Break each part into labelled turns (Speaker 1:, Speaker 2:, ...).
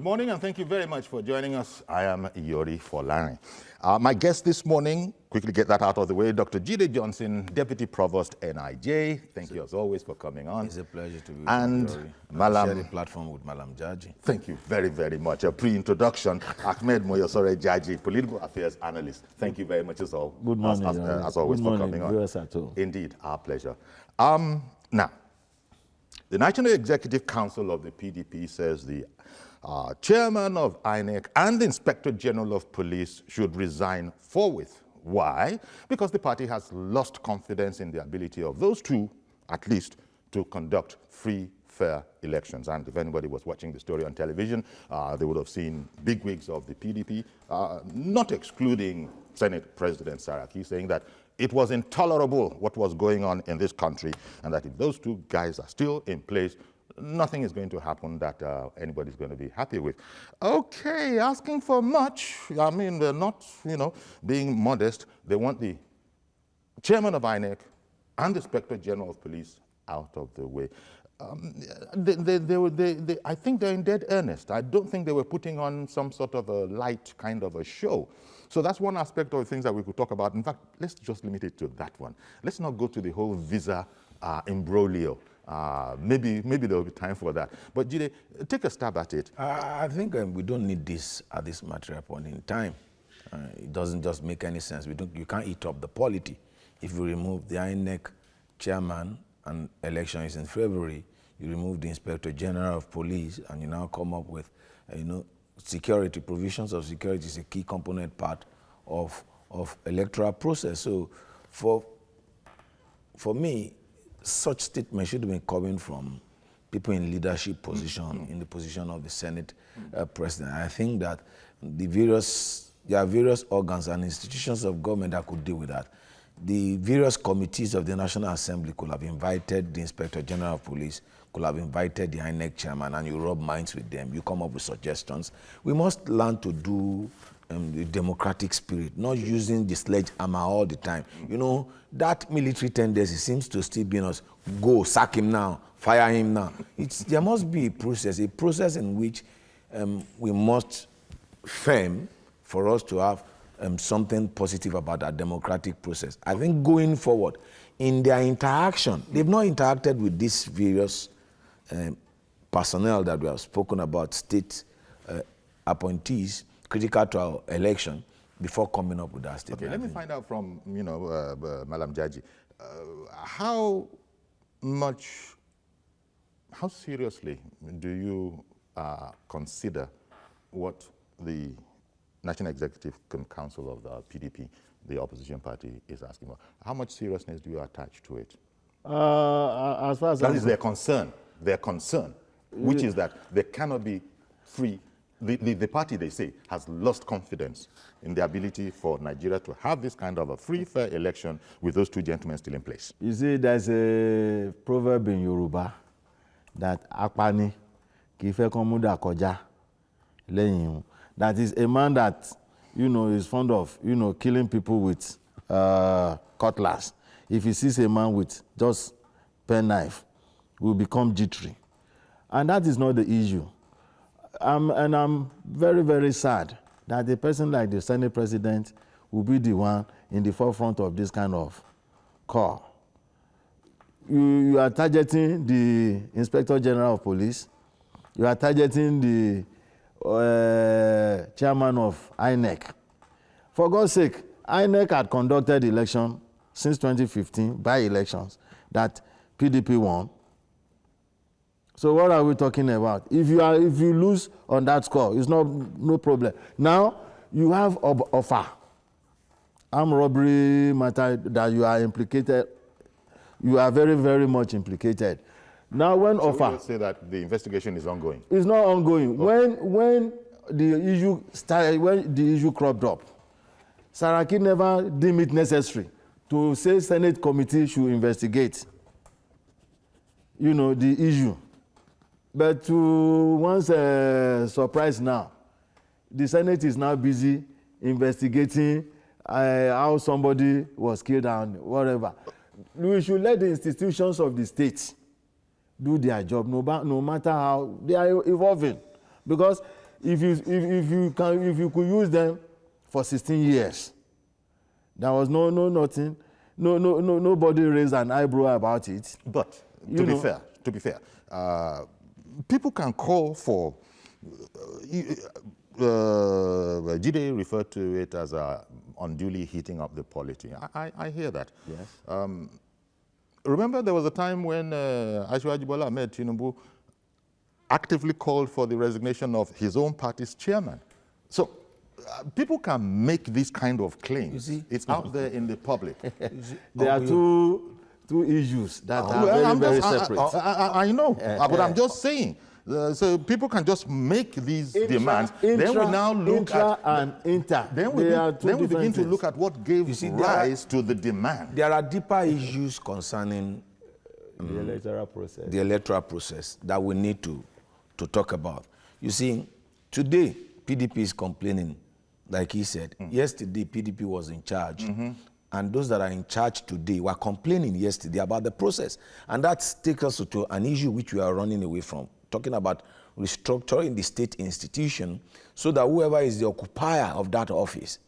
Speaker 1: Good morning, and thank you very much for joining us. I am Yori Folani. My guest this morning, quickly get that out of the way, Dr. Jide Johnson, Deputy Provost, NIJ. Thank you as always for coming on.
Speaker 2: It's a pleasure to be with
Speaker 1: and
Speaker 2: you, Yori.
Speaker 1: Malam,
Speaker 2: share the platform with Malam Jaji.
Speaker 1: Thank you very, very much. A pre-introduction, Ahmed Moyosore Jaji, Political Affairs Analyst. Thank you very much as always.
Speaker 3: Good morning,
Speaker 1: as always
Speaker 3: Good
Speaker 1: for
Speaker 3: morning,
Speaker 1: coming on.
Speaker 3: viewers at home.
Speaker 1: Indeed, our pleasure. Now, the National Executive Council of the PDP says the chairman of INEC and the Inspector General of Police should resign forthwith. Why? Because the party has lost confidence in the ability of those two, at least, to conduct free, fair elections. And if anybody was watching the story on television, they would have seen bigwigs of the PDP, not excluding Senate President Saraki, saying that it was intolerable what was going on in this country, and that if those two guys are still in place, nothing is going to happen that anybody's going to be happy with. Okay, asking for much. I mean, they're not, being modest. They want the chairman of INEC and the Inspector General of Police out of the way. I think they're in dead earnest. I don't think they were putting on some sort of a light kind of a show. So that's one aspect of the things that we could talk about. In fact, let's just limit it to that one. Let's not go to the whole visa imbroglio. Maybe there will be time for that. But Jide, take a stab at it.
Speaker 2: I think we don't need this at this material point in time. It doesn't just make any sense. You can't eat up the polity. If you remove the INEC chairman and election is in February, you remove the Inspector General of Police, and you now come up with, security. Provisions of security is a key component part of electoral process. So for me, such statements should have been coming from people in leadership position, in the position of the Senate President. I think that there are various organs and institutions of government that could deal with that. The various committees of the National Assembly could have invited the Inspector General of Police, could have invited the INEC chairman, and you rub minds with them. You come up with suggestions. We must learn to do the democratic spirit, not using the sledgehammer all the time. That military tendency seems to still be in us. Go, sack him now, fire him now. There must be a process in which we must firm for us to have something positive about our democratic process. I think going forward, in their interaction, they've not interacted with these various personnel that we have spoken about, state appointees, critical to our election, before coming up with that statement.
Speaker 1: Okay, let me find out from, Malam Jaji, how seriously do you consider what the National Executive Council of the PDP, the opposition party, is asking for? How much seriousness do you attach to it?
Speaker 3: As far as
Speaker 1: that is their concern, which is that there cannot be free. The party, they say, has lost confidence in the ability for Nigeria to have this kind of a free, fair election with those two gentlemen still in place.
Speaker 3: You see, there's a proverb in Yoruba that Apani kife komuda koja leyin. That is a man that, is fond of, killing people with cutlass. If he sees a man with just penknife, will become jittery. And that is not the issue. And I'm very, very sad that a person like the Senate President will be the one in the forefront of this kind of call. You are targeting the Inspector General of Police. You are targeting the chairman of INEC. For God's sake, INEC had conducted election since 2015, by-elections, that PDP won. So what are we talking about? If you lose on that score, it's no problem. Now you have offer, armed robbery matter that you are implicated. You are very, very much implicated. Now when
Speaker 1: so
Speaker 3: offer,
Speaker 1: you say that the investigation is ongoing.
Speaker 3: It's not ongoing. Okay. When the issue started, when the issue cropped up, Saraki never deemed it necessary to say Senate committee should investigate. The issue. But to one's surprise now, the Senate is now busy investigating how somebody was killed and whatever. We should let the institutions of the state do their job, no matter how they are evolving. Because if you could use them for 16 years, there was nothing, nobody raised an eyebrow about it.
Speaker 1: But to be fair, people can call for. Jide referred to it as unduly heating up the polity. I hear that.
Speaker 3: Yes.
Speaker 1: Remember, there was a time when Asiwaju Bola Ahmed Tinubu actively called for the resignation of his own party's chairman. So people can make this kind of claims. It's out there in the public.
Speaker 3: There are two issues that are very separate.
Speaker 1: I know, but I'm just saying. So people can just make these demands. Then we now look at
Speaker 3: and inter.
Speaker 1: Then we begin to look at what gave rise to the demand.
Speaker 2: There are deeper issues concerning
Speaker 3: the electoral process.
Speaker 2: The electoral process that we need to talk about. You see, today PDP is complaining, like he said. Yesterday PDP was in charge. And those that are in charge today were complaining yesterday about the process. And that takes us to an issue which we are running away from, talking about restructuring the state institution so that whoever is the occupier of that office,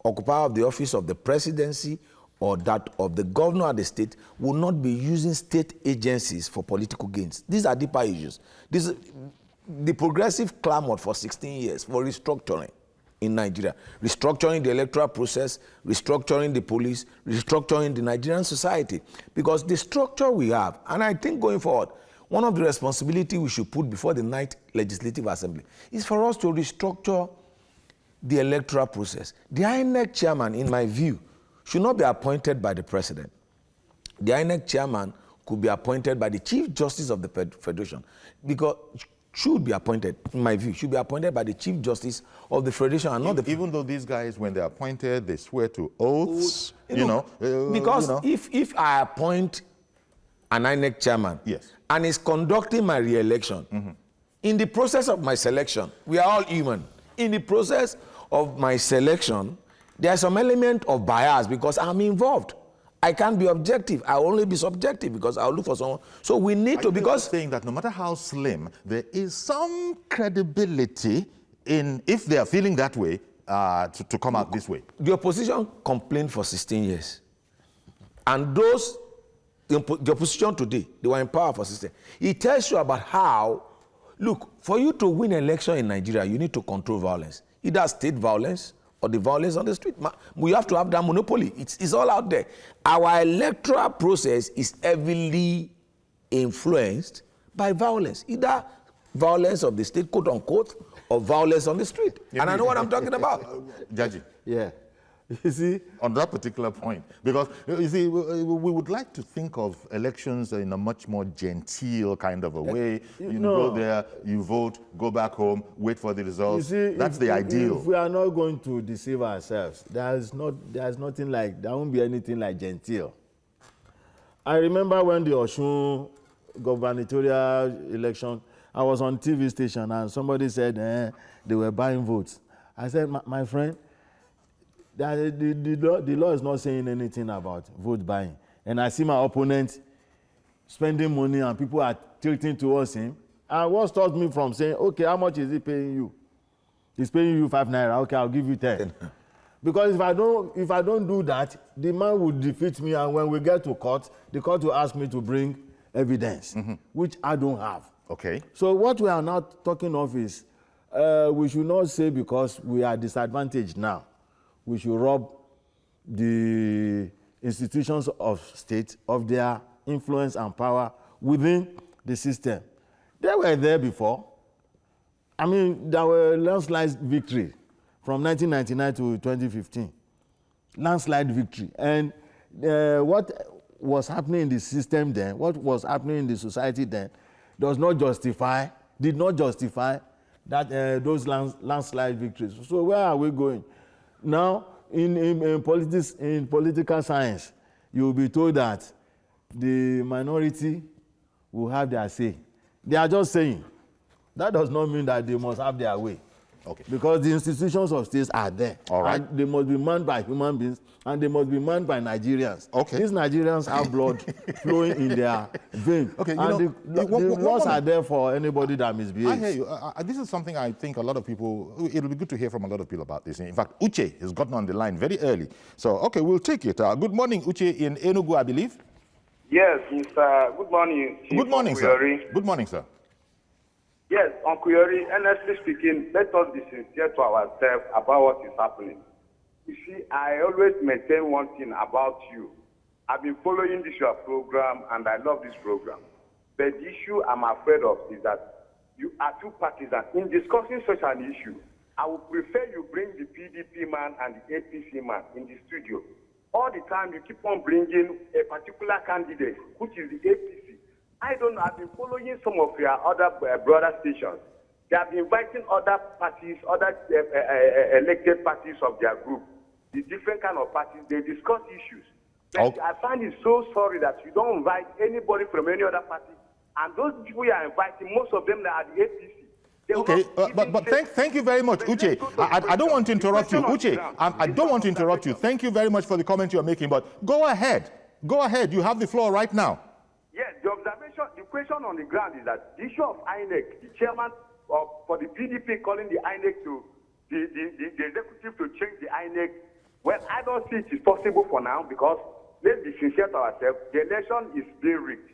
Speaker 2: occupier of the office of the presidency or that of the governor of the state, will not be using state agencies for political gains. These are deeper issues. The progressive clamored for 16 years for restructuring in Nigeria, restructuring the electoral process, restructuring the police, restructuring the Nigerian society. Because the structure we have, and I think going forward, one of the responsibilities we should put before the 9th Legislative Assembly is for us to restructure the electoral process. The INEC chairman, in my view, should not be appointed by the president. The INEC chairman could be appointed by the Chief Justice of the Federation, because should be appointed, in my view, should be appointed by the Chief Justice of the Federation and not the...
Speaker 1: Even though these guys, when they're appointed, they swear to oaths,
Speaker 2: because if I appoint an INEC chairman,
Speaker 1: yes,
Speaker 2: and is conducting my re-election, in the process of my selection, we are all human. In the process of my selection, there's some element of bias because I'm involved. I can't be objective. I'll only be subjective because I'll look for someone. So we need to, because...
Speaker 1: saying that no matter how slim, there is some credibility in, if they are feeling that way, to come out this way.
Speaker 2: The opposition complained for 16 years. And those, the opposition today, they were in power for 16 years. It tells you about how, look, for you to win election in Nigeria, you need to control violence. Either state violence or the violence on the street. We have to have that monopoly. It's all out there. Our electoral process is heavily influenced by violence, either violence of the state, quote unquote, or violence on the street. And I know what I'm talking about.
Speaker 1: Judge.
Speaker 3: Yeah. You see?
Speaker 1: On that particular point. Because, you see, we would like to think of elections in a much more genteel kind of a way. You go there, you vote, go back home, wait for the results.
Speaker 3: You see,
Speaker 1: that's the ideal.
Speaker 3: If we are not going to deceive ourselves, there's nothing like, there won't be anything like genteel. I remember when the Osun gubernatorial election, I was on TV station and somebody said they were buying votes. I said, my friend, the law is not saying anything about vote buying. And I see my opponent spending money and people are tilting towards him. And what stops me from saying, okay, how much is he paying you? He's paying you 5 naira. Okay, I'll give you 10. Because if I don't do that, the man will defeat me, and when we get to court, the court will ask me to bring evidence, which I don't have.
Speaker 1: Okay.
Speaker 3: So what we are now talking of is, we should not say because we are disadvantaged now, we should rob the institutions of state of their influence and power within the system. They were there before. I mean, there were landslide victory from 1999 to 2015. Landslide victory. And what was happening in the system then, what was happening in the society then, did not justify that those landslide victories. So where are we going? Now, in political science, you will be told that the minority will have their say. They are just saying. That does not mean that they must have their way.
Speaker 1: Okay.
Speaker 3: Because the institutions of states are there.
Speaker 1: All right.
Speaker 3: And they must be manned by human beings, and they must be manned by Nigerians.
Speaker 1: Okay.
Speaker 3: These Nigerians have blood flowing in their veins.
Speaker 1: Okay, you
Speaker 3: and
Speaker 1: know,
Speaker 3: the laws are there for anybody that misbehaves.
Speaker 1: I hear you. This is something I think a lot of people, it'll be good to hear from a lot of people about this. In fact, Uche has gotten on the line very early. So, okay, we'll take it. Good morning, Uche in Enugu, I believe.
Speaker 4: Yes, Mr. Good morning. Chief
Speaker 1: Good morning,
Speaker 4: Onkuyori.
Speaker 1: sir. Good morning, sir.
Speaker 4: Yes, Onkuyori, honestly speaking, let us be sincere to ourselves about what is happening. You see, I always maintain one thing about you. I've been following this your program, and I love this program. But the issue I'm afraid of is that you are too partisan. In discussing such an issue, I would prefer you bring the PDP man and the APC man in the studio. All the time you keep on bringing a particular candidate, which is the APC. I don't know, I've been following some of your other brother stations. They have been inviting other parties, other elected parties of their group, the different kind of parties, they discuss issues. But I find it so sorry that you don't invite anybody from any other party. And those people you are inviting, most of them are the APC.
Speaker 1: Okay, but thank you very much, Uche. I don't want to interrupt you, Uche. I don't want to interrupt you. Thank you very much for the comment you're making, but go ahead. Go ahead. You have the floor right now.
Speaker 4: Yes, the observation, the question on the ground is that the issue of INEC, the chairman for the PDP calling the INEC to, the executive to change the INEC, well, I don't think it's possible for now because, let's be sincere to ourselves, the election is being rigged,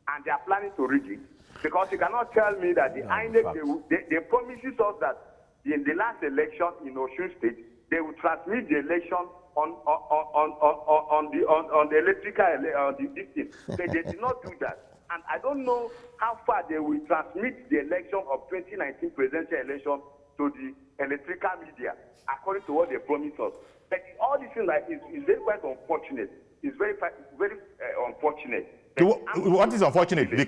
Speaker 4: and they are planning to rig it. Because you cannot tell me that the INEC, they promises us that in the last election in Osun State, they will transmit the election on the electrical distance. They did not do that. And I don't know how far they will transmit the election of 2019 presidential election to the electrical media, according to what they promised us. But all these things is very quite unfortunate. It's very unfortunate.
Speaker 1: What is unfortunate? The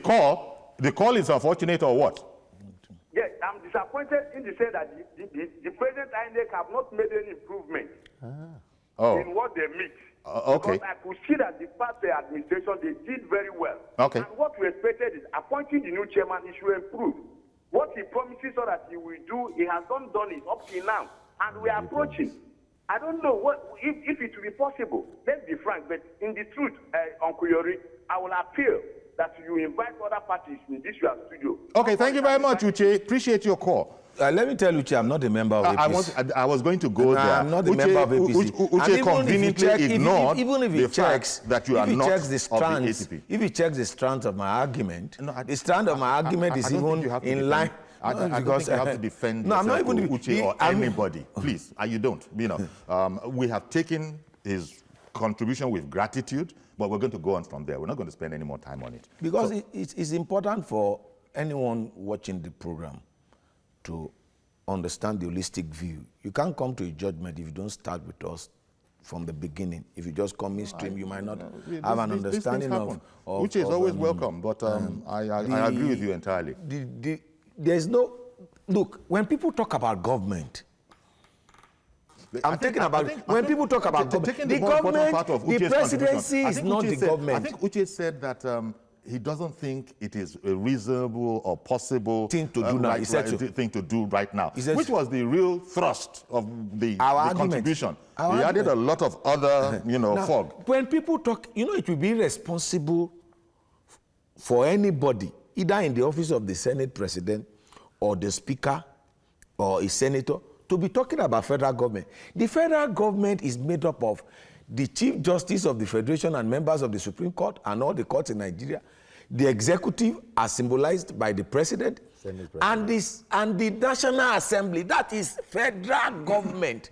Speaker 1: call is unfortunate or what?
Speaker 4: Yes, I'm disappointed in the sense that the present INEC have not made any improvement in what they meet.
Speaker 1: Okay.
Speaker 4: Because I could see that the past administration, they did very well.
Speaker 1: Okay.
Speaker 4: And what we expected is appointing the new chairman, he should improve. What he promises us that he will do, he has not done it up till now. And we are approaching. I don't know if it will be possible. Let's be frank, but in the truth, Onkuyori, I will appeal that you invite other parties in this your studio.
Speaker 1: Okay, thank you very much, Uche. Appreciate your call.
Speaker 2: Let me tell Uche, I'm not a member of APC.
Speaker 1: I was going to go there.
Speaker 2: I'm not a member of APC.
Speaker 1: Uche conveniently ignored
Speaker 2: even if he checks
Speaker 1: that you are not
Speaker 2: of the ATP. If he checks the strands of my argument, the strand of my argument is even in line.
Speaker 1: I don't think you have to defend yourself,
Speaker 2: I'm not even
Speaker 1: Uche or anybody. Please, you don't. You know, we have taken his contribution with gratitude, but we're going to go on from there. We're not going to spend any more time on it.
Speaker 2: Because it's important for anyone watching the program to understand the holistic view. You can't come to a judgment if you don't start with us from the beginning. If you just come mainstream, you might not have an understanding of
Speaker 1: Uche is always welcome, but I agree with you entirely.
Speaker 2: There's no... Look, when people talk about government, when people talk about government, the government, the presidency is not the government.
Speaker 1: I think Uche said that he doesn't think it is a reasonable or possible
Speaker 2: thing to do now.
Speaker 1: Thing to do right now, which was the real thrust of the contribution. He added a lot of other, fog.
Speaker 2: When people talk, it will be irresponsible for anybody, either in the office of the Senate President or the Speaker or a Senator, to be talking about federal government. The federal government is made up of the Chief Justice of the Federation and members of the Supreme Court and all the courts in Nigeria. The executive are symbolized by the President, and the National Assembly, that is federal government.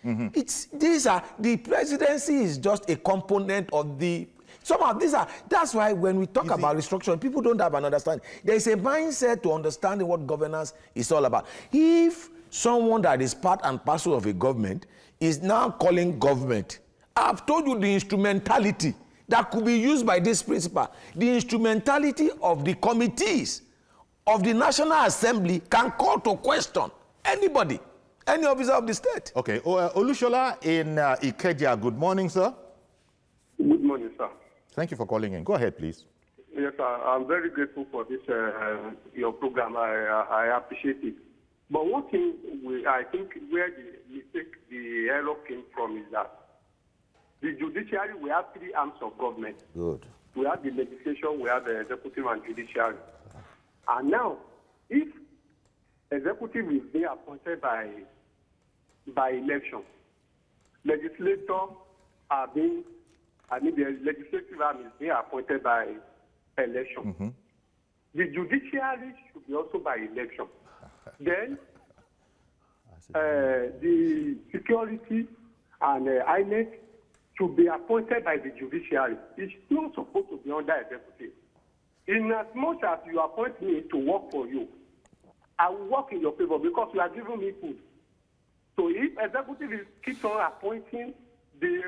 Speaker 2: The presidency is just a component of the... That's why when we talk about restructuring, people don't have an understanding. There is a mindset to understanding what governance is all about. If someone that is part and parcel of a government is now calling government, I've told you the instrumentality that could be used by this principle. The instrumentality of the committees of the National Assembly can call to question anybody, any officer of the state.
Speaker 1: Okay. Olushola in Ikeja, good morning, sir.
Speaker 5: Good morning, sir.
Speaker 1: Thank you for calling in. Go ahead, please.
Speaker 5: Yes, sir. I'm very grateful for this, your program. I appreciate it. But one thing I think where the mistake, the error came from is that the judiciary, we have three arms of government.
Speaker 3: Good.
Speaker 5: We have the legislation, we have the executive and judiciary. And now, if executive is being appointed by election, legislators are being, the legislative arm is being appointed by election. The judiciary should be also by election. Then, the security and INEC should be appointed by the judiciary. It's not supposed to be under executive. In as much as you appoint me to work for you, I will work in your favor because you are giving me food. So if executive keeps on appointing the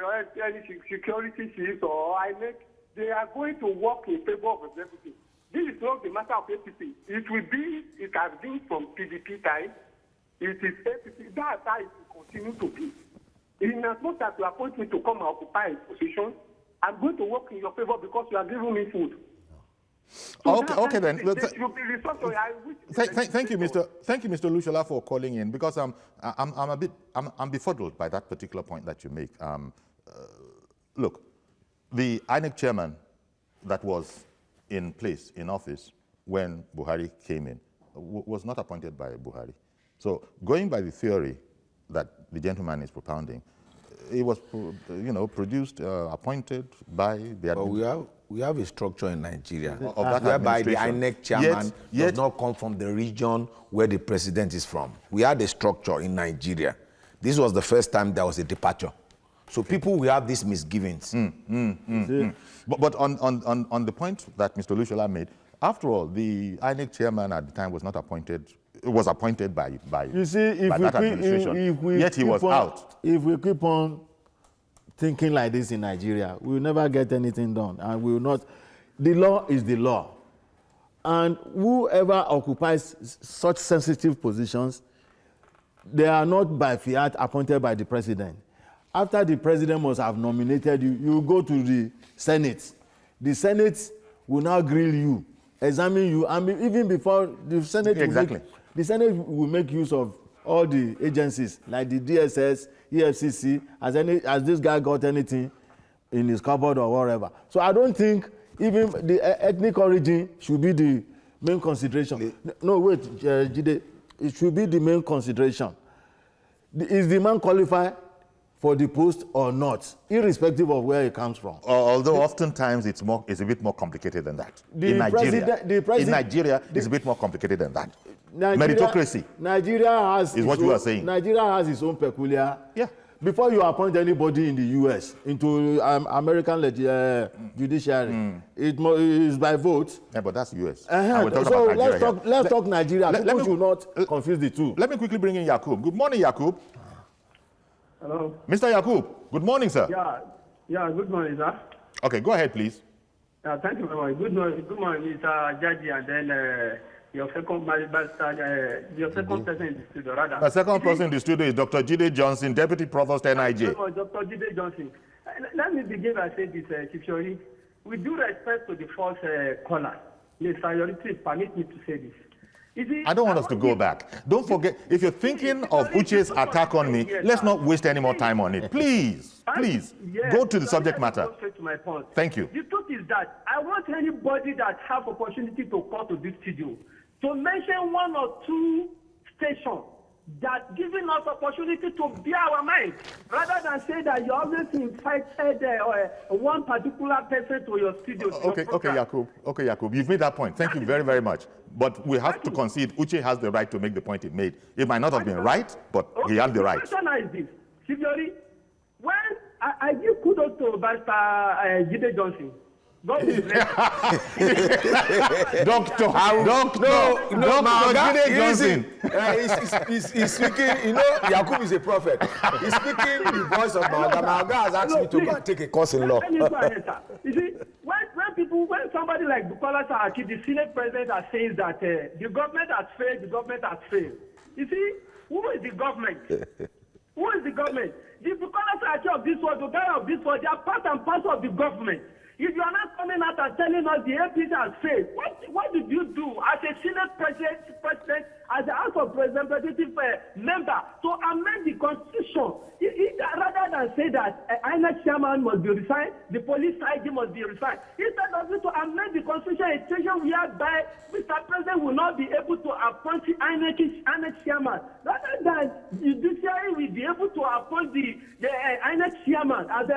Speaker 5: security chiefs or INEC, they are going to work in favor of executive. This is not the matter of APC. It has been from PDP time. It is APC. That's how it will continue to be. In as much as you appoint me to come and occupy a position, I'm going to work in your favor because you are giving me food. So
Speaker 1: Okay then.
Speaker 5: Thank
Speaker 1: you, Mr. Lushola, for calling in, because I'm befuddled by that particular point that you make. Look, the INEC chairman that was in place, in office, when Buhari came in, was not appointed by Buhari. So going by the theory that the gentleman is propounding, it was, produced, appointed by the.
Speaker 2: But we have a structure in Nigeria
Speaker 1: whereby
Speaker 2: the INEC chairman does not come from the region where the president is from. We had a structure in Nigeria. This was the first time there was a departure. So people will have these misgivings.
Speaker 1: But on the point that Mr. Lushola made, after all, the INEC chairman at the time was not appointed. It was appointed by
Speaker 3: you see, if
Speaker 1: by
Speaker 3: we
Speaker 1: that administration. Yet he was out.
Speaker 3: If we keep on thinking like this in Nigeria, we will never get anything done, and we will not. The law is the law, and whoever occupies such sensitive positions, they are not by fiat appointed by the president. After the president must have nominated you, you go to the Senate. The Senate will now grill you, examine you, and even before the Senate the Senate will make use of all the agencies like the DSS, EFCC. Has this guy got anything in his cupboard or whatever? So I don't think even the ethnic origin should be the main consideration. No, wait, Jide, it should be the main consideration. Is the man qualified for the post or not, irrespective of where he comes from?
Speaker 1: Although oftentimes it's a bit more complicated than that. In Nigeria, it's a bit more complicated than that. Meritocracy.
Speaker 3: Nigeria has
Speaker 1: is what you are saying.
Speaker 3: Nigeria has its own peculiar.
Speaker 1: Yeah.
Speaker 3: Before you appoint anybody in the U.S. into American judiciary, it is by vote.
Speaker 1: Yeah, but that's U.S.
Speaker 3: So let's talk Nigeria. People should not confuse the two.
Speaker 1: Let me quickly bring in Yakub. Good morning, Yakub.
Speaker 6: Hello.
Speaker 1: Mr. Yakub, good morning, sir.
Speaker 6: Yeah, good morning, sir.
Speaker 1: Okay, go ahead, please.
Speaker 6: Thank you very much. Good morning, Mr. Jaji, and then your second person in the studio, rather.
Speaker 1: The second person in the studio is Dr. Jide Johnson, Deputy Provost, NIJ.
Speaker 6: Dr. Jide Johnson. Let me begin by saying this, Chief Shori. With due respect to the first caller, Mr. Yoriti, permit me to say this.
Speaker 1: I don't want us to go back. Don't forget, if you're thinking of Uche's attack on me, let's not waste any more time on it. Please, go to the subject matter.
Speaker 6: To my point.
Speaker 1: Thank you.
Speaker 6: The truth is that I want anybody that have opportunity to come to this studio to mention one or two stations that giving us opportunity to bear our mind, rather than say that you always invited one particular person to your studio.
Speaker 1: Okay, Yakub, you've made that point. Thank you very, very much. But we have to concede Uche has the right to make the point he made. It might not have been right, but he had the right.
Speaker 6: The question is this, Sivori, when I give kudos to Mr. Jide Johnson. God bless
Speaker 1: Dr. Jide Johnson.
Speaker 2: He's speaking, Yakub is a prophet. He's speaking the voice of Maoga. Maoga has asked me to go and take a course in law.
Speaker 6: You see, when somebody like Bukola Saraki, the Senate president, says that the government has failed, You see, who is the government? Who is the government? The Bukola Saraki of this world, the guy of this world, they are part and parcel of the government. If you are not coming out and telling us the APC has failed, what did you do as a Senate president, as a House of Representative member to amend the Constitution? Rather than say that INEC chairman must be resigned, the police IG must be resigned, instead of it to amend the Constitution a situation whereby Mr. President will not be able to appoint the INEC chairman, rather than the Judiciary will be able to appoint the INEC chairman, as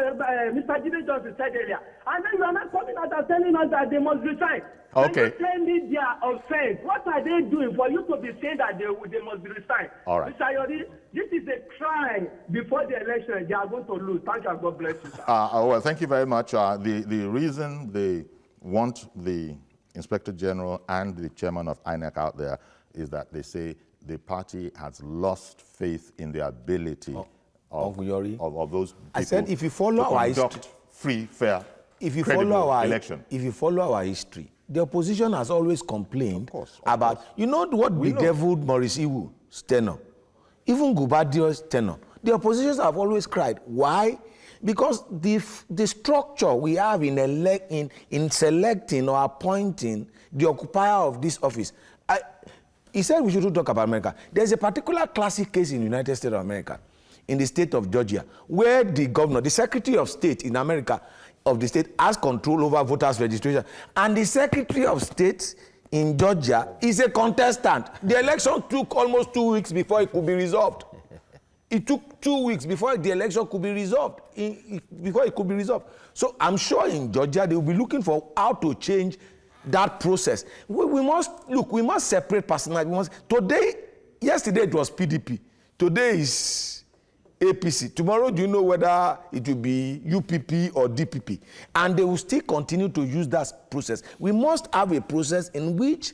Speaker 6: Mr. Jide Johnson said earlier. And then you are not coming out and telling us that they must resign.
Speaker 1: Okay.
Speaker 6: Can you tell me their offense? What are they doing for you to be saying that they must be resigned?
Speaker 1: All right.
Speaker 6: Mr. Yori, this is a crime before the election. They are going to lose. Thank you and God bless you, sir.
Speaker 1: Well, thank you very much. The reason they want the Inspector General and the chairman of INEC out there is that they say the party has lost faith in the ability of those people.
Speaker 2: I said, if you follow our history,
Speaker 1: free, fair,
Speaker 2: if you
Speaker 1: credible election.
Speaker 2: If you follow our history, the opposition has always complained
Speaker 1: of
Speaker 2: about,
Speaker 1: course.
Speaker 2: you know what bedeviled Maurice Iwu's tenure, even Gubadio's tenure. The oppositions have always cried. Why? Because the structure we have in selecting or appointing the occupier of this office. He said we shouldn't talk about America. There's a particular classic case in the United States of America, in the state of Georgia, where the governor, the Secretary of State in America, of the state, has control over voters' registration. And the Secretary of State in Georgia is a contestant. The election took almost 2 weeks before it could be resolved. It took 2 weeks before the election could be resolved. So I'm sure in Georgia they will be looking for how to change that process. We must separate personality. Yesterday it was PDP. Today is APC. Tomorrow, do you know whether it will be UPP or DPP? And they will still continue to use that process. We must have a process in which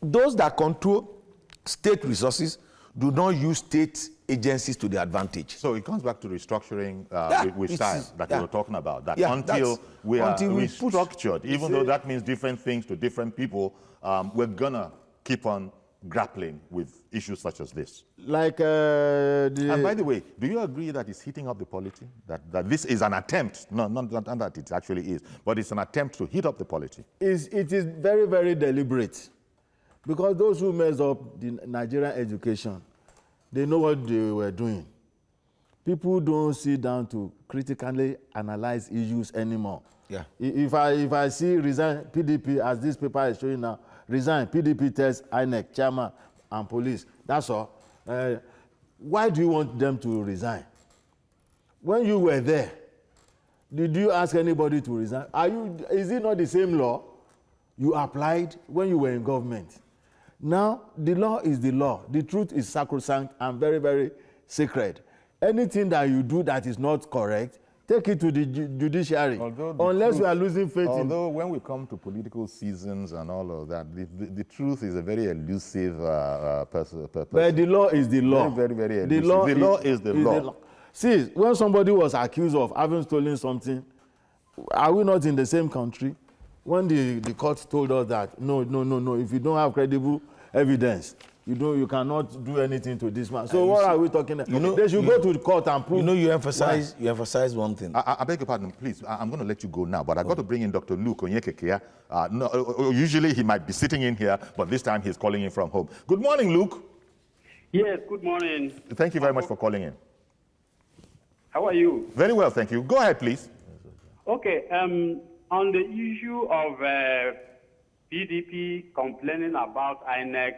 Speaker 2: those that control state resources do not use state agencies to their advantage.
Speaker 1: So it comes back to restructuring with style that you were talking about. That until we are restructured, even though that means different things to different people, we're gonna keep on grappling with issues such as this.
Speaker 3: Like
Speaker 1: and by the way, do you agree that it's heating up the polity? That this is an attempt, not that it actually is, but it's an attempt to heat up the polity?
Speaker 3: It is very, very deliberate. Because those who messed up the Nigerian education, they know what they were doing. People don't sit down to critically analyze issues anymore.
Speaker 2: Yeah.
Speaker 3: If I see Resign PDP, as this paper is showing now, Resign PDP tells INEC, chairman and police, that's all. Why do you want them to resign? When you were there, did you ask anybody to resign? Is it not the same law you applied when you were in government? Now, the law is the law. The truth is sacrosanct and very, very sacred. Anything that you do that is not correct, take it to the judiciary, unless we are losing faith in...
Speaker 1: Although when we come to political seasons and all of that, the truth is a very elusive person.
Speaker 3: But the law is the law.
Speaker 1: Very, very elusive. The law is the law.
Speaker 3: See, when somebody was accused of having stolen something, are we not in the same country? When the court told us that, no, if you don't have credible evidence, you cannot do anything to this man. So what are we talking about? They should go to the court and prove.
Speaker 2: You emphasize one thing.
Speaker 1: I beg your pardon, please. I'm going to let you go now, but I've got to bring in Dr. Luke Onyekekea. Usually he might be sitting in here, but this time he's calling in from home. Good morning, Luke.
Speaker 7: Yes, good morning.
Speaker 1: Thank you very much for calling in.
Speaker 7: How are you?
Speaker 1: Very well, thank you. Go ahead, please.
Speaker 7: Okay, on the issue of PDP complaining about INEC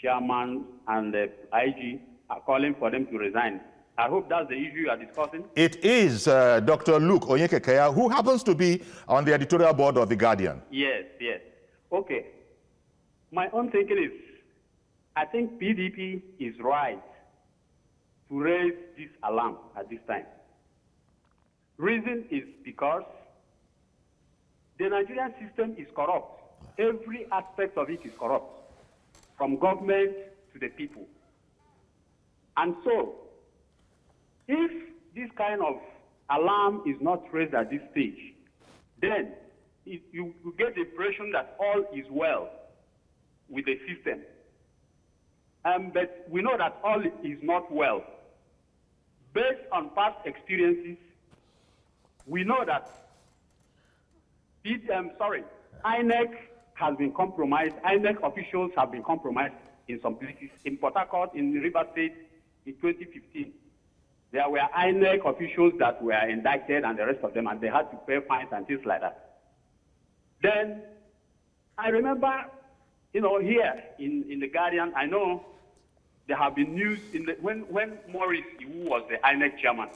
Speaker 7: chairman and the IG are calling for them to resign. I hope that's the issue you are discussing.
Speaker 1: It is Dr. Luke Onyekekea, who happens to be on the editorial board of The Guardian.
Speaker 7: Yes. Okay. My own thinking is, I think PDP is right to raise this alarm at this time. Reason is because the Nigerian system is corrupt. Every aspect of it is corrupt, from government to the people. And so, if this kind of alarm is not raised at this stage, then you get the impression that all is well with the system. But we know that all is not well. Based on past experiences, we know that INEC has been compromised. INEC officials have been compromised in some places. In Port Harcourt, in River State, in 2015, there were INEC officials that were indicted and the rest of them, and they had to pay fines and things like that. Then, I remember, here in The Guardian, I know there have been news when Maurice, who was the INEC chairman,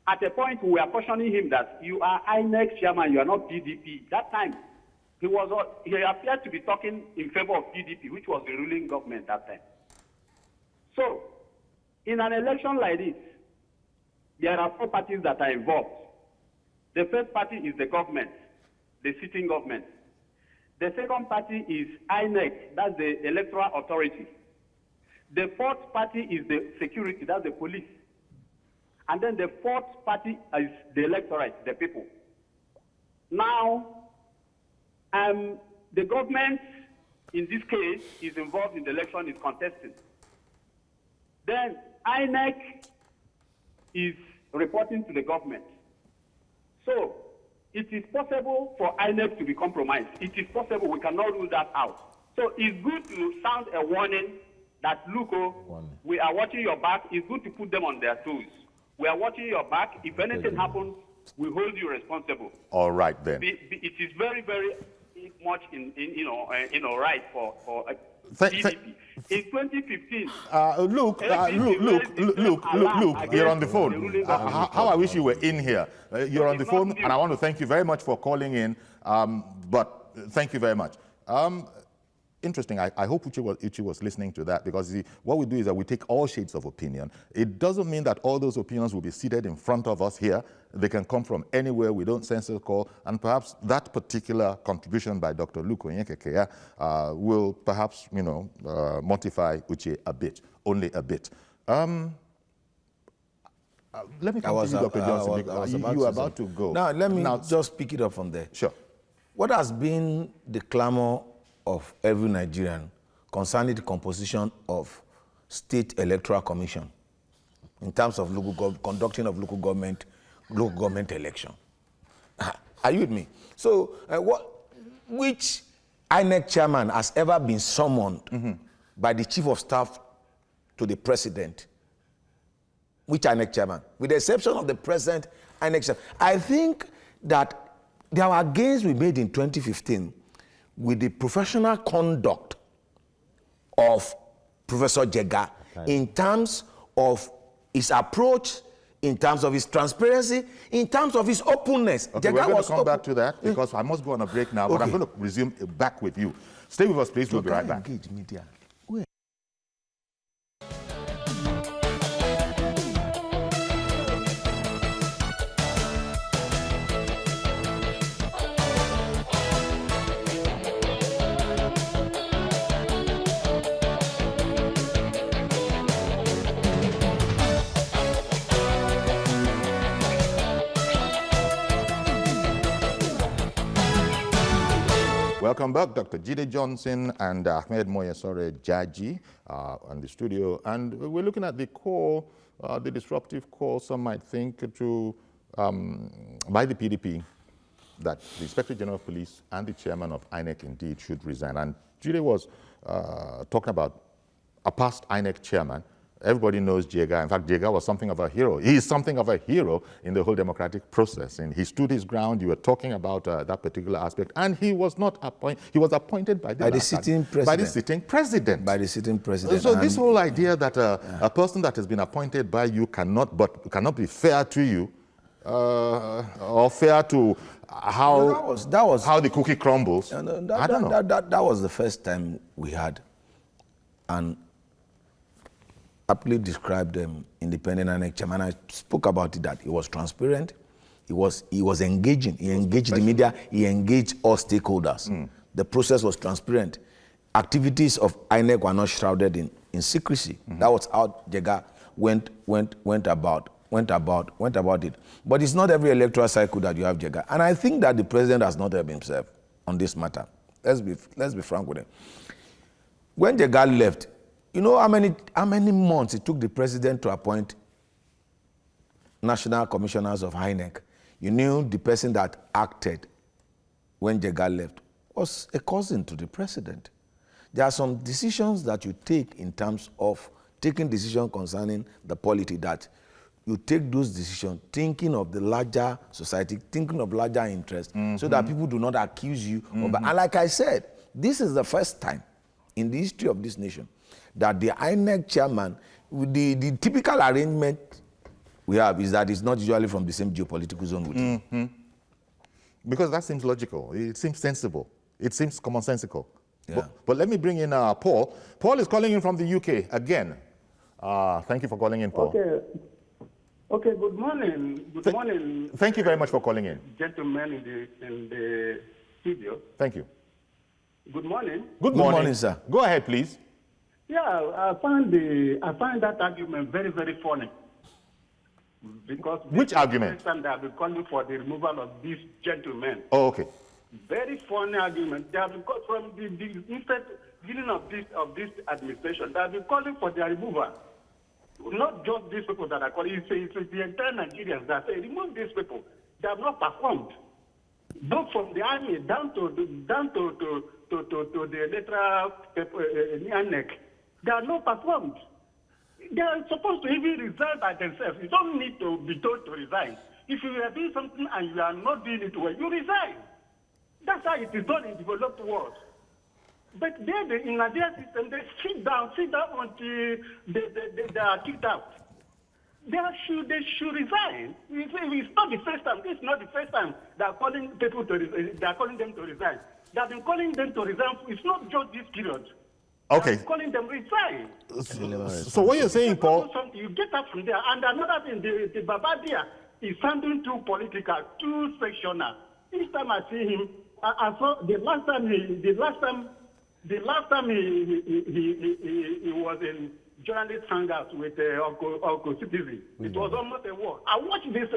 Speaker 7: at a point we were cautioning him that you are INEC chairman, you are not PDP. That time, he appeared to be talking in favor of PDP, which was the ruling government that time. So, in an election like this, there are 4 parties that are involved. The first party is the government, the sitting government. The second party is INEC, that's the electoral authority. The fourth party is the security, that's the police. And then the fourth party is the electorate, the people. Now, the government, in this case, is involved in the election, is contesting. Then INEC is reporting to the government. So, it is possible for INEC to be compromised. It is possible, we cannot rule that out. So, it's good to sound a warning that, look, we are watching your back. It's good to put them on their toes. We are watching your back. If anything happens, we hold you responsible.
Speaker 1: All right, then.
Speaker 7: It is very, very much right for PDP. In 2015,
Speaker 1: Luke, you're on the phone. How I wish you were in here. You're on the phone, and I want to thank you very much for calling in. But thank you very much. Interesting. I hope Uche was listening to that, because what we do is that we take all shades of opinion. It doesn't mean that all those opinions will be seated in front of us here. They can come from anywhere. We don't censor call. And perhaps that particular contribution by Dr. Luke Onyekekeya will perhaps, mortify Uche a bit, only a bit. Let me come to you, Dr. Johnson. You were about to go.
Speaker 2: Now, let me just pick it up from there.
Speaker 1: Sure.
Speaker 2: What has been the clamor of every Nigerian concerning the composition of state electoral commission in terms of conducting of local government election? Are you with me? So, which INEC chairman has ever been summoned by the chief of staff to the president? Which INEC chairman? With the exception of the present INEC chairman. I think that there were gains we made in 2015 with the professional conduct of Professor Jega in terms of his approach, in terms of his transparency, in terms of his openness.
Speaker 1: Okay, we're going to come back to that, because I must go on a break now, but I'm going to resume back with you. Stay with us, please. We'll be right back.
Speaker 2: Engage media.
Speaker 1: Welcome back, Dr. Jide Johnson and Ahmed Moyesore Jaji on the studio. And we're looking at the call, the disruptive call, some might think, to by the PDP that the Inspector General of Police and the chairman of INEC indeed should resign. And Jide was talking about a past INEC chairman. Everybody knows Jega. In fact, Jega was something of a hero. He is something of a hero in the whole democratic process. And he stood his ground. You were talking about that particular aspect. And he was not appointed. He was appointed by the
Speaker 2: sitting president.
Speaker 1: By the sitting president.
Speaker 2: By the sitting president.
Speaker 1: So this whole idea that a person that has been appointed by you cannot be fair to you, or fair to how how the cookie crumbles. I don't know.
Speaker 2: That was the first time we had an aptly described independent INEC chairman. I spoke about it, that he was transparent, he was engaging, he engaged the media, he engaged all stakeholders. The process was transparent. Activities of INEC were not shrouded in secrecy. That was how Jega went about it. But it's not every electoral cycle that you have Jega. And I think that the president has not helped himself on this matter. Let's be frank with him. When Jega left, you know how many months it took the president to appoint national commissioners of INEC? You knew the person that acted when Jega left, was a cousin to the president. There are some decisions that you take in terms of taking decisions concerning the polity, that you take those decisions thinking of the larger society, thinking of larger interests, so that people do not accuse you of. And like I said, this is the first time in the history of this nation that the INEC chairman, with the typical arrangement we have is that it's not usually from the same geopolitical zone with him.
Speaker 1: Because that seems logical. It seems sensible. It seems commonsensical.
Speaker 2: Yeah.
Speaker 1: But let me bring in Paul. Paul is calling in from the UK again. Thank you for calling in, Paul.
Speaker 8: Okay, good morning. Good morning.
Speaker 1: Thank you very much for calling in.
Speaker 8: Gentlemen in the studio.
Speaker 1: Thank you.
Speaker 8: Good morning.
Speaker 1: Good morning, sir. Go ahead, please.
Speaker 8: Yeah, I find that argument very, very funny. Because
Speaker 1: which argument?
Speaker 8: They have been calling for the removal of these gentlemen.
Speaker 1: Oh, okay.
Speaker 8: Very funny argument. They have been called from the beginning of this administration. They have been calling for their removal. Not just these people that are calling. It's the entire Nigerians that say remove these people. They have not performed. Both from the army down to the electoral INEC. They are not performed. They are supposed to even resign by themselves. You don't need to be told to resign. If you are doing something and you are not doing it well, you resign. That's how it is done in developed world. But there, in Nigerian system, they sit down until they are kicked out. They should resign. It's not the first time. This is not the first time they are calling people to resign. They are calling them to resign. They have been calling them to resign. It's not just this period.
Speaker 1: Okay.
Speaker 8: Calling them resign.
Speaker 1: So what you're saying, Paul?
Speaker 8: You get up from there. And another thing, the Babadia is sounding too political, too sectional. Each time I see him, I saw the last time he was in journalist hangout with Uncle Citizen. It was almost a war. I watched this.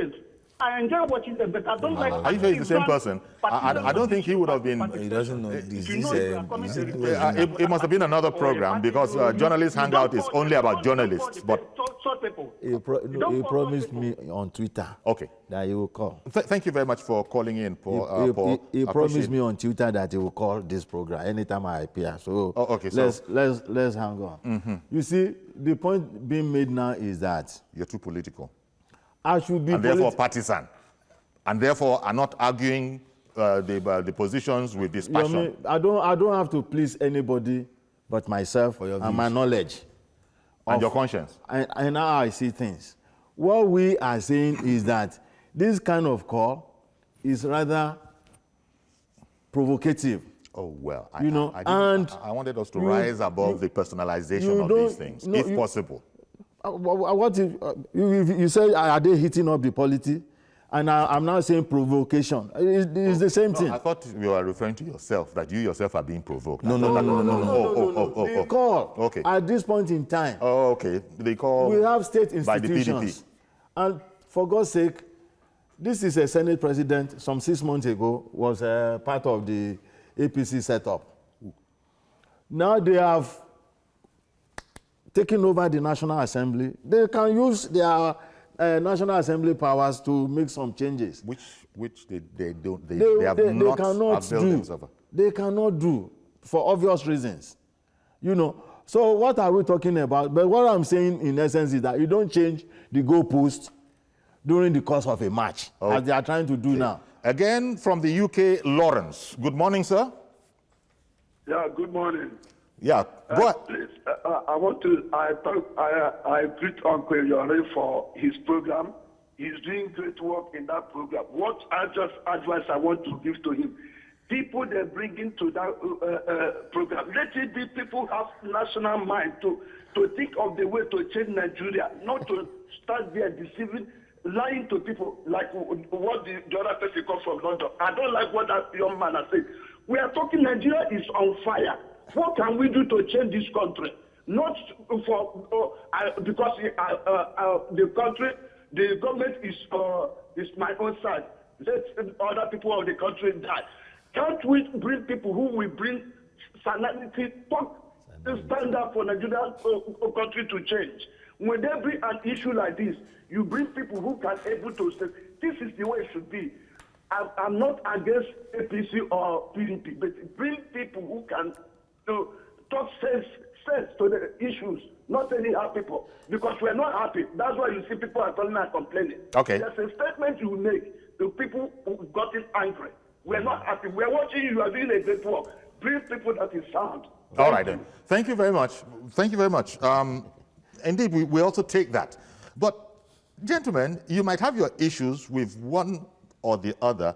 Speaker 8: I enjoy watching them, but I don't like.
Speaker 1: Are you sure it's the same person? I don't think he would have been.
Speaker 2: He doesn't know this.
Speaker 1: It must have been another program, because journalist hangout is only about journalists. But
Speaker 3: he promised me on Twitter.
Speaker 1: Okay.
Speaker 3: That he will call.
Speaker 1: Thank you very much for calling in, Paul.
Speaker 3: He promised me on Twitter that he will call this program anytime I appear. So, let's hang on. You see, the point being made now is that
Speaker 1: you're too political.
Speaker 3: I should be,
Speaker 1: and therefore partisan, and therefore are not arguing the positions with dispassion.
Speaker 3: I don't have to please anybody but myself and my knowledge
Speaker 1: and your conscience
Speaker 3: and how I see things. What we are saying is that this kind of call is rather provocative.
Speaker 1: Oh, well,
Speaker 3: I
Speaker 1: wanted us to rise above the personalization of these things, if possible.
Speaker 3: What if you say, are they hitting up the polity? And I'm now saying provocation. It's the same thing.
Speaker 1: I thought you were referring to yourself, that you yourself are being provoked.
Speaker 3: No. The call,
Speaker 1: okay.
Speaker 3: At this point in time.
Speaker 1: Oh, okay. They call.
Speaker 3: We have state institutions.
Speaker 1: By the PDP.
Speaker 3: And for God's sake, this is a Senate president, some 6 months ago, was part of the APC setup. Now they have taking over the National Assembly. They can use their National Assembly powers to make some changes.
Speaker 1: Which they don't. They have not availed themselves.
Speaker 3: They cannot do, for obvious reasons. So what are we talking about? But what I'm saying in essence is that you don't change the goalpost during the course of a match, as they are trying to do now.
Speaker 1: Again, from the UK, Lawrence. Good morning, sir.
Speaker 9: Yeah, good morning.
Speaker 1: Yeah, go ahead.
Speaker 9: Please, I greet Uncle Yori for his program. He's doing great work in that program. What advice I want to give to him, people they bring into that program, let it be people have national mind to think of the way to change Nigeria, not to start there deceiving, lying to people like what the other person comes from London. I don't like what that young man has said. We are talking Nigeria is on fire. What can we do to change this country? Not for because the country, the government is my own side. Let other people of the country die. Can't we bring people who will bring sanity, stand up for Nigeria country to change? When there be an issue like this, you bring people who can able to say, this is the way it should be. I'm not against APC or PDP, but bring people who can talk sense to the issues, not anyhow people. Because we're not happy. That's why you see people are calling and complaining.
Speaker 1: Okay.
Speaker 9: There's a statement you make to people who got it angry. We're not happy. We're watching you. You are doing a great work. Bring people that is sound.
Speaker 1: All right, then. Thank you very much. Thank you very much. Indeed, we also take that. But, gentlemen, you might have your issues with one or the other.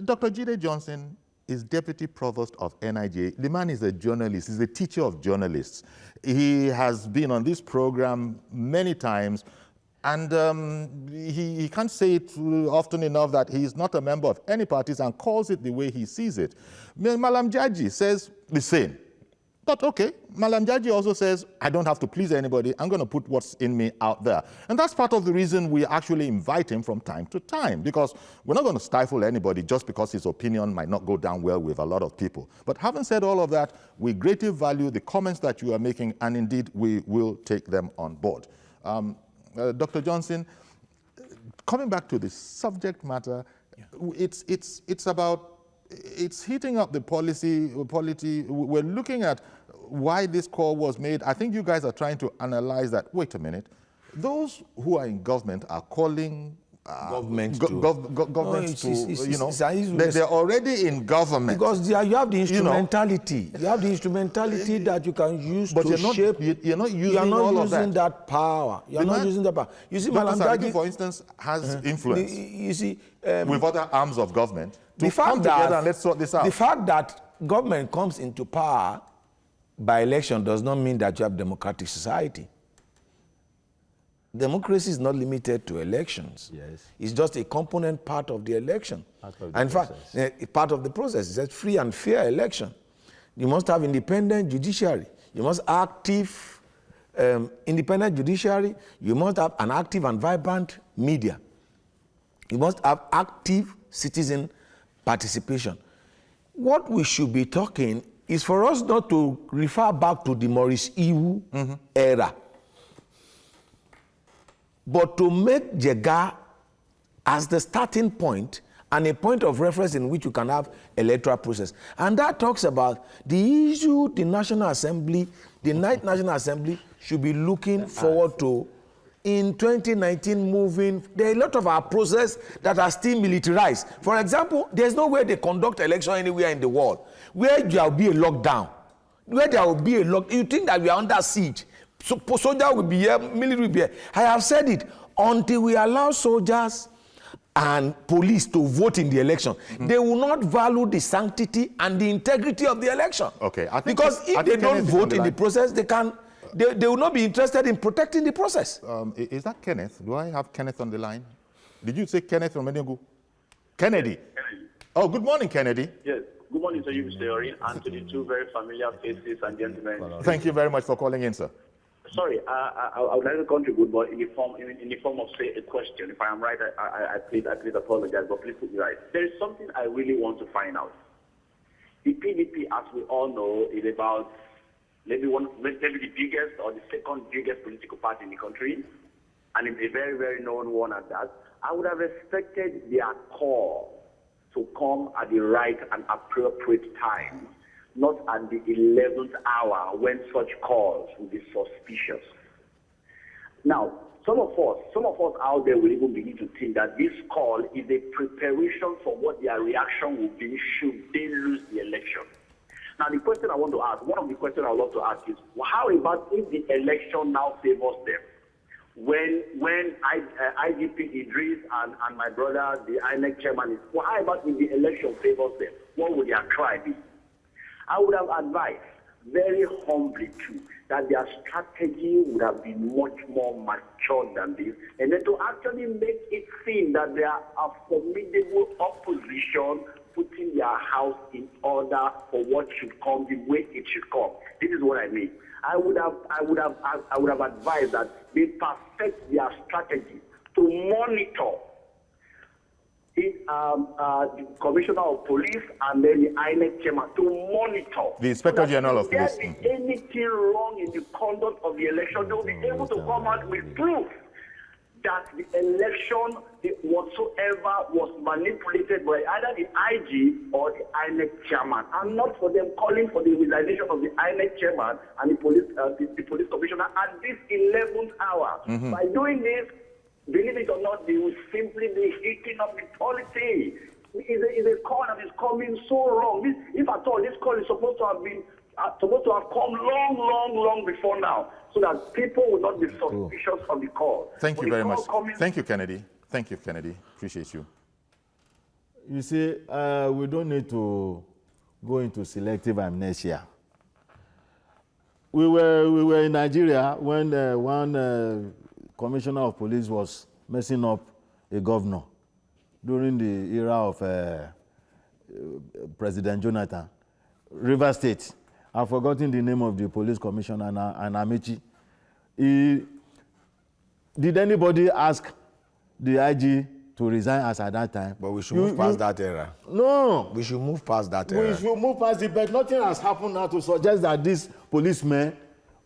Speaker 1: Dr. Jide Johnson is Deputy Provost of NIJ. The man is a journalist. He's a teacher of journalists. He has been on this program many times, and he can't say it often enough that he is not a member of any parties and calls it the way he sees it. Malam Jaji says the same. But okay, Malam Jaji also says, I don't have to please anybody. I'm going to put what's in me out there. And that's part of the reason we actually invite him from time to time, because we're not going to stifle anybody just because his opinion might not go down well with a lot of people. But having said all of that, we greatly value the comments that you are making, and indeed, we will take them on board. Dr. Johnson, coming back to the subject matter, it's about, it's heating up the polity. We're looking at why this call was made. I think you guys are trying to analyze that. Wait a minute. Those who are in government are calling government they're already in government.
Speaker 2: Because you have the instrumentality. You have the instrumentality that you can use to shape.
Speaker 1: You're not using
Speaker 2: that power. You're not using that power. You see, Malam Jaji,
Speaker 1: for instance, has influence.
Speaker 2: You see,
Speaker 1: with other arms of government.
Speaker 2: The fact
Speaker 1: together and let's sort this out.
Speaker 2: The fact that government comes into power by election does not mean that you have democratic society. Democracy is not limited to elections.
Speaker 3: Yes.
Speaker 2: It's just a component part of the election.
Speaker 3: In
Speaker 2: fact, part of the process is a free and fair election. You must have independent judiciary. You must active independent judiciary. You must have an active and vibrant media. You must have active citizen participation. What we should be talking is for us not to refer back to the Maurice Iwu era, but to make Jega as the starting point and a point of reference in which you can have electoral process. And that talks about the issue the National Assembly, the National Assembly should be looking forward to in 2019 moving. There are a lot of our process that are still militarized. For example, there's no way they conduct election anywhere in the world where there will be a lockdown, where there will be a lockdown. You think that we are under siege. So soldiers will be here, military will be here. I have said it, until we allow soldiers and police to vote in the election, they will not value the sanctity and the integrity of the election.
Speaker 1: Okay,
Speaker 2: because if they don't vote in the process, they will not be interested in protecting the process.
Speaker 1: Is that Kenneth? Do I have Kenneth on the line? Did you say Kenneth from Enugu? Kennedy. Oh, good morning, Kennedy.
Speaker 10: Yes. Good morning to you, Mr. Ori, and to the two very familiar faces and gentlemen.
Speaker 1: Thank you very much for calling in, sir.
Speaker 10: Sorry, I would like to contribute, but in the form of, say, a question. If I am right, I please apologize, but please put me right. There is something I really want to find out. The PDP, as we all know, is about maybe the biggest or the second biggest political party in the country, and it's a very, very known one at that. I would have expected their call to come at the right and appropriate time, not at the 11th hour when such calls will be suspicious. Now, some of us out there will even begin to think that this call is a preparation for what their reaction will be should they lose the election. Now, the question I want to ask, one of the questions I would love to ask is, how about if the election now favors them? When IGP Idris and my brother, the INEC chairman, is, well, how about if the election favors them? What would their cry be? I would have advised, very humbly too, that their strategy would have been much more mature than this, and then to actually make it seem that they are a formidable opposition putting their house in order for what should come the way it should come. This is what I mean. I would have advised that they perfect their strategy to monitor the Commissioner of Police and then the INEC chairman to monitor.
Speaker 1: The Inspector General of Police.
Speaker 10: If there is anything wrong in the conduct of the election, they will be able to come out with proof. that the election, whatsoever was manipulated by either the IG or the INEC chairman, and not for them calling for the resignation of the INEC chairman and the police commissioner at this 11th hour. By doing this, believe it or not, they will simply be heating up the polity. It's a call that is coming so wrong. If at all, this call is supposed to have come long before now, so that people will not be suspicious of the call.
Speaker 1: Thank you very much. Thank you, Kennedy. Thank you, Kennedy. Appreciate you.
Speaker 3: You see, we don't need to go into selective amnesia. We were in Nigeria when one commissioner of police was messing up a governor during the era of President Jonathan. River State. I've forgotten the name of the police commissioner, and Amici. Did anybody ask the IG to resign as at that time?
Speaker 2: But we should move past that era.
Speaker 3: No.
Speaker 2: We should move past that era.
Speaker 3: We should move past it, but nothing has happened now to suggest that these policemen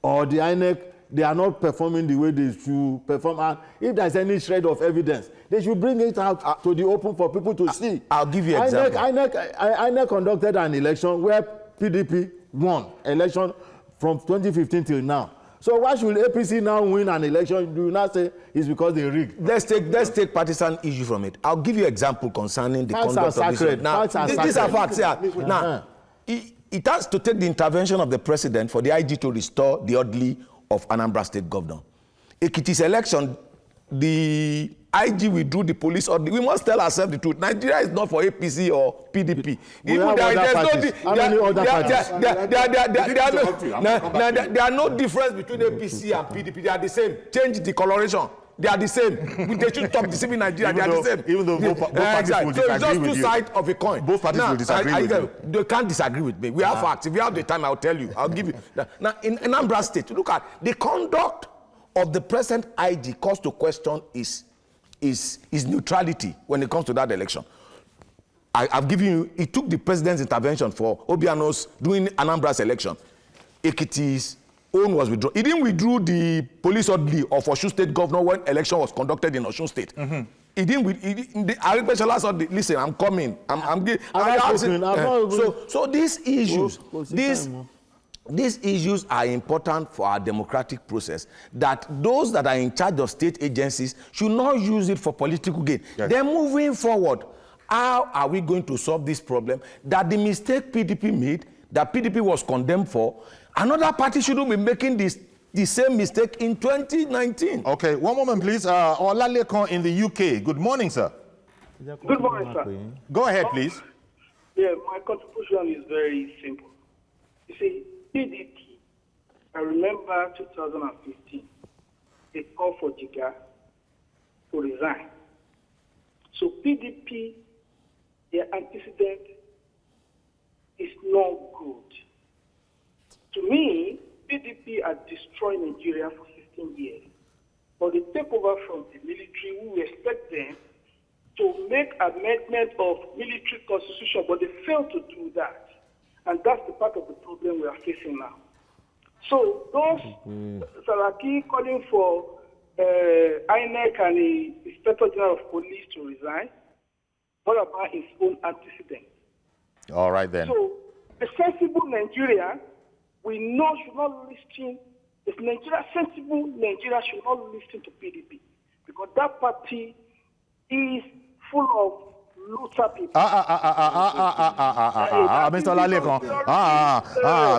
Speaker 3: or the INEC, they are not performing the way they should perform. And if there's any shred of evidence, they should bring it out to the open for people to see.
Speaker 2: I'll give you an example.
Speaker 3: INEC conducted an election where PDP won election from 2015 till now. So why should APC now win an election? Do you not say it's because they rigged?
Speaker 2: Let's take partisan issue from it. I'll give you an example concerning the
Speaker 3: Facts
Speaker 2: conduct
Speaker 3: are
Speaker 2: of
Speaker 3: sacred.
Speaker 2: this. Now, these are facts. Yeah. Now, it has to take the intervention of the president for the IG to restore the orderly of Anambra State governor. Ekiti's election, the IG withdrew the police order. We must tell ourselves the truth. Nigeria is not for APC or PDP.
Speaker 3: There
Speaker 2: are no difference between APC and PDP. They are the same. Change the coloration. They are the same. They should stop deceiving Nigeria. They are the same.
Speaker 1: Even though both parties will disagree with you.
Speaker 2: So it's just two sides of a coin.
Speaker 1: Both parties will disagree with you.
Speaker 2: They can't disagree with me. We have facts. If you have the time, I'll tell you. I'll give you. Now, in Anambra State, look at the conduct of the present IG calls to question is neutrality when it comes to that election. I've given you, it took the president's intervention for Obiano's doing Anambra's election. Ekiti's own was withdrawn. He didn't withdraw the police orderly of Osun State governor when election was conducted in Osun State. He didn't. Listen, I'm coming. So these issues, these issues are important for our democratic process, that those that are in charge of state agencies should not use it for political gain. Yes. Then moving forward, how are we going to solve this problem? That the mistake PDP made, that PDP was condemned for, another party shouldn't be making the same mistake in 2019.
Speaker 1: Okay, one moment, please. Olalekon in the UK. Good morning, sir.
Speaker 11: Good morning, sir.
Speaker 1: Go ahead, please.
Speaker 11: Yeah, my contribution is very simple. You see, PDP, I remember 2015, they called for Jiga to resign. So PDP, their antecedent is not good. To me, PDP had destroyed Nigeria for 15 years. But they take over from the military, we expect them to make amendment of military constitution, but they failed to do that. And that's the part of the problem we are facing now. So those Saraki calling for INEC and the Inspector General of Police to resign, what about his own antecedent?
Speaker 1: All right then.
Speaker 11: So the sensible Nigeria, we know should not listen. If Nigeria, sensible Nigeria should not listen to PDP, because that party is full of looter people.
Speaker 1: Mr. Olalekon.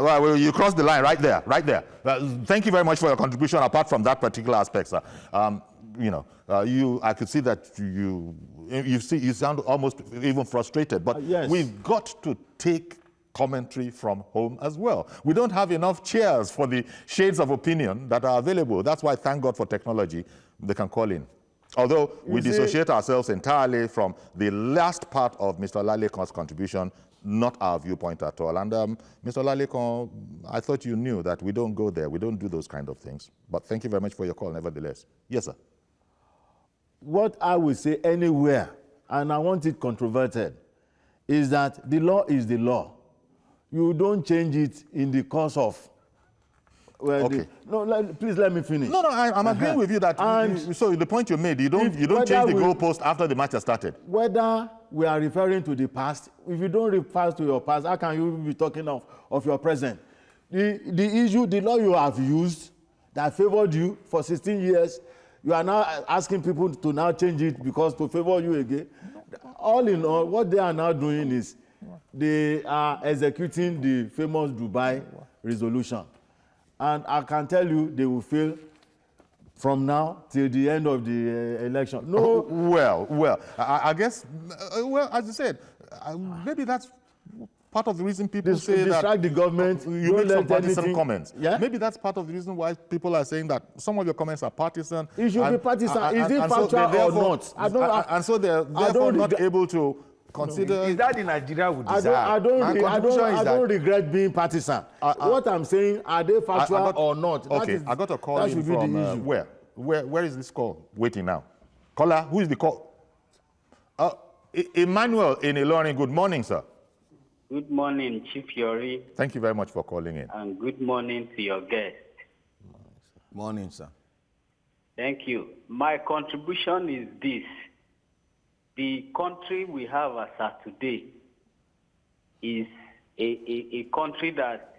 Speaker 1: Well, you crossed the line right there. Thank you very much for your contribution. Apart from that particular aspect, sir, I could see that you sound almost even frustrated. But yes, we've got to take commentary from home as well. We don't have enough chairs for the shades of opinion that are available. That's why, thank God for technology, they can call in. Although we dissociate ourselves entirely from the last part of Mr. Olalekon's contribution, not our viewpoint at all. And Mr. Olalekon, I thought you knew that we don't go there. We don't do those kind of things. But thank you very much for your call, nevertheless. Yes, sir.
Speaker 3: What I will say anywhere, and I want it controverted, is that the law is the law. You don't change it in the course of Well,
Speaker 1: Okay.
Speaker 3: Please let me finish.
Speaker 1: No, I'm agreeing with you that. So the point you made, you don't change the goalpost after the match has started.
Speaker 3: Whether we are referring to the past, if you don't refer to your past, how can you be talking of your present? The issue, the law you have used that favored you for 16 years, you are now asking people to now change it because to favor you again. All in all, what they are now doing is they are executing the famous Dubai resolution. And I can tell you they will fail from now till the end of the election. No.
Speaker 1: Well, I guess, as you said, maybe that's part of the reason people say that
Speaker 3: the government.
Speaker 1: You make some partisan comments.
Speaker 3: Yeah?
Speaker 1: Maybe that's part of the reason why people are saying that some of your comments are partisan.
Speaker 3: It should be partisan. Is it factual or not?
Speaker 1: And so they're therefore not able to consider.
Speaker 2: Is that the Nigeria we desire?
Speaker 3: I don't regret being partisan. What I'm saying, are they factual or not?
Speaker 1: Okay, I got a call in from where is this call waiting now? Caller, who is the call? Emmanuel in Ilorin. Good morning, sir.
Speaker 12: Good morning, Chief Yori.
Speaker 1: Thank you very much for calling in.
Speaker 12: And good morning to your guest.
Speaker 2: Morning, sir.
Speaker 12: Thank you. My contribution is this. The country we have as of today is a country that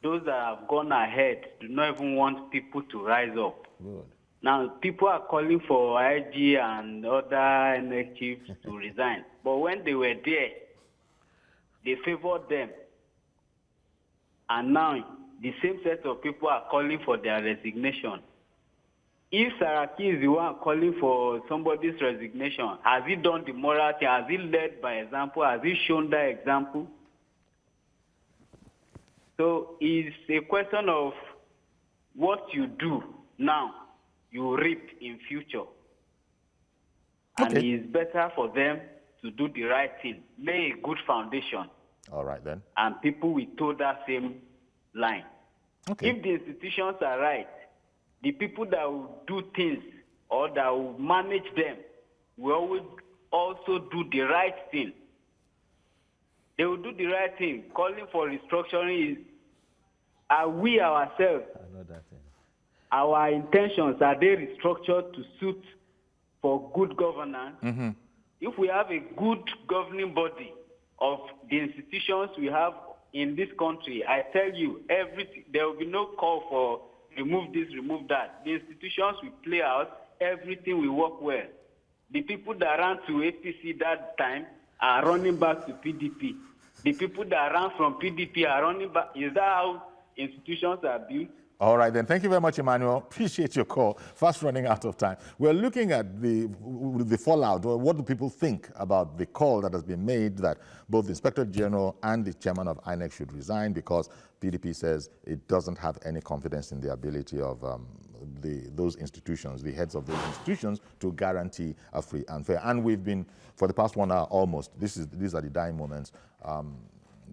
Speaker 12: those that have gone ahead do not even want people to rise up.
Speaker 2: Good.
Speaker 12: Now, people are calling for IG and other INEC chiefs to resign. But when they were there, they favored them. And now, the same set of people are calling for their resignation. If Saraki is the one calling for somebody's resignation, has he done the moral thing? Has he led by example? Has he shown that example? So it's a question of what you do now, you reap in future. And it's better for them to do the right thing. Lay a good foundation.
Speaker 1: All right, then.
Speaker 12: And people will toe that same line.
Speaker 1: Okay.
Speaker 12: If the institutions are right, the people that will do things or that will manage them will always also do the right thing. They will do the right thing. Calling for restructuring is, are we ourselves, our intentions, are they restructured to suit for good governance?
Speaker 1: Mm-hmm.
Speaker 12: If we have a good governing body of the institutions we have in this country, I tell you, there will be no call for remove this, remove that. The institutions will play out, everything will work well. The people that ran to APC that time are running back to PDP. The people that ran from PDP are running back. Is that how institutions are built?
Speaker 1: All right, then. Thank you very much, Emmanuel. Appreciate your call. Fast running out of time. We're looking at the fallout, or what do people think about the call that has been made that both the Inspector General and the chairman of INEC should resign because PDP says it doesn't have any confidence in the ability of those institutions, the heads of those institutions, to guarantee a free and fair. And we've been, for the past 1 hour almost, these are the dying moments,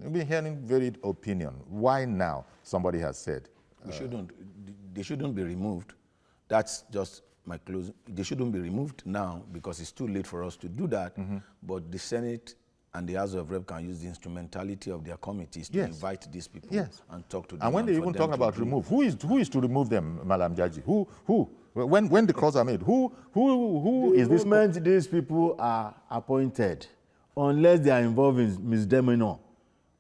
Speaker 1: we've been hearing varied opinion. Why now? Somebody has said.
Speaker 2: They shouldn't be removed. That's just my closing. They shouldn't be removed now because it's too late for us to do that. Mm-hmm. But the Senate and the House of Rep can use the instrumentality of their committees to invite these people and talk to them.
Speaker 1: And when they even talk about remove, who is to remove them, Malam Jaji? Who? When the calls are made, who is this?
Speaker 3: The moment these people are appointed, unless they are involved in misdemeanor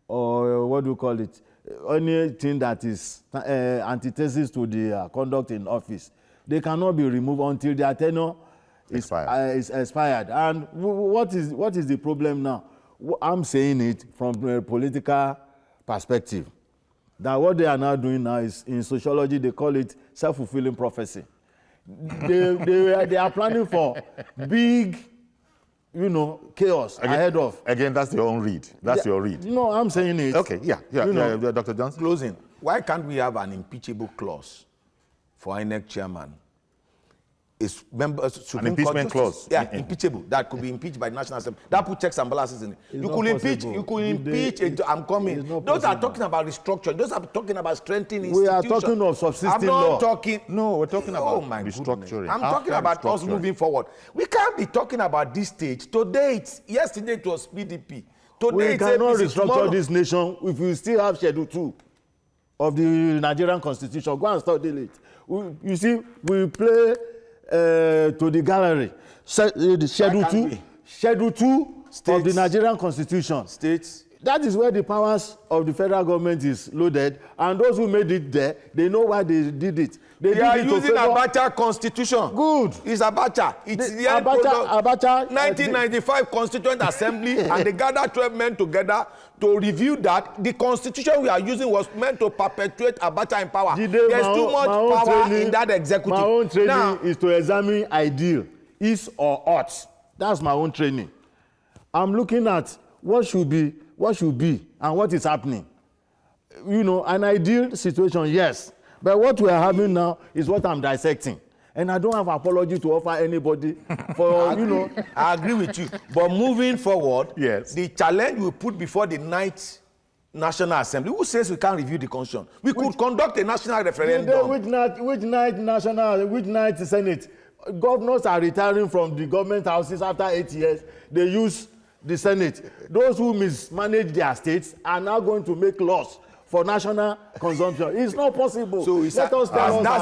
Speaker 3: or what do you call it? Anything that is antithesis to the conduct in office, they cannot be removed until their tenure is expired. And what is the problem now? I'm saying it from a political perspective. That what they are now doing now is, in sociology, they call it self-fulfilling prophecy. They are planning for big, chaos ahead of.
Speaker 1: Again, that's your own read. That's your read.
Speaker 3: No, I'm saying it.
Speaker 1: Okay, Dr. Johnson.
Speaker 2: Closing. Why can't we have an impeachable clause for INEC chairman? Is members
Speaker 1: an impeachment clause?
Speaker 2: Yeah, impeachable. That could be impeached by the National Assembly. That put checks and balances in it. You could impeach. I'm coming. Those are talking about restructuring. Those are talking about strengthening institutions.
Speaker 3: We are talking of subsisting law.
Speaker 2: I'm not talking.
Speaker 1: No, we're talking about restructuring.
Speaker 2: I'm talking about us moving forward. We can't be talking about this stage. Today, yesterday it was PDP. Today
Speaker 3: we cannot restructure this nation if we still have Schedule 2. of the Nigerian Constitution. Go and study it. You see, we play to the gallery. Schedule 2 of the Nigerian Constitution.
Speaker 2: States.
Speaker 3: That is where the powers of the federal government is loaded, and those who made it there, they know why they did it.
Speaker 2: They are using Abacha Constitution.
Speaker 3: Good.
Speaker 2: It's Abacha. It's the end Abacha 1995 Constituent Assembly, and they gathered 12 men together to review that. The Constitution we are using was meant to perpetuate Abacha in power. There's too much power in that executive.
Speaker 3: My own training is to examine ideal, is or ought. That's my own training. I'm looking at what should be, and what is happening. You know, an ideal situation, yes. But what we are having now is what I'm dissecting. And I don't have apology to offer anybody for, you know.
Speaker 2: I agree with you. But moving forward,
Speaker 1: yes,
Speaker 2: the challenge we put before the 9th National Assembly, who says we can't review the Constitution? We could conduct a national referendum.
Speaker 3: Which night Senate? Governors are retiring from the government houses after 8 years. They use the Senate. Those who mismanage their states are now going to make laws for national consumption. It's not possible.
Speaker 2: So that's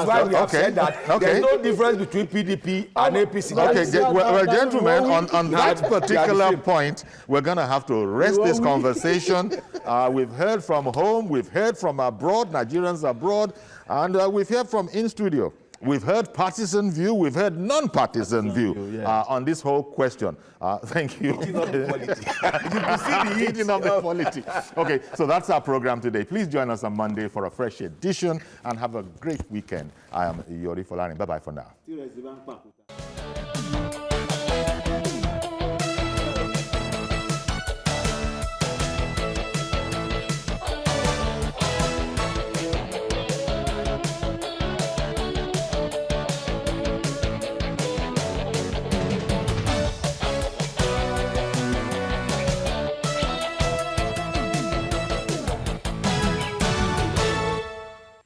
Speaker 2: why we have said that there's no difference between PDP and APC.
Speaker 1: Okay, well, gentlemen, on that particular point, we're going to have to rest this conversation. We've heard from home, we've heard from abroad, Nigerians abroad, and we've heard from in studio. We've heard partisan view, we've heard non-partisan view on this whole question. Thank you.
Speaker 2: Eating up the polity.
Speaker 1: You can see the eating of the polity. Okay, so that's our program today. Please join us on Monday for a fresh edition and have a great weekend. I am Yori Folani. Bye-bye for now.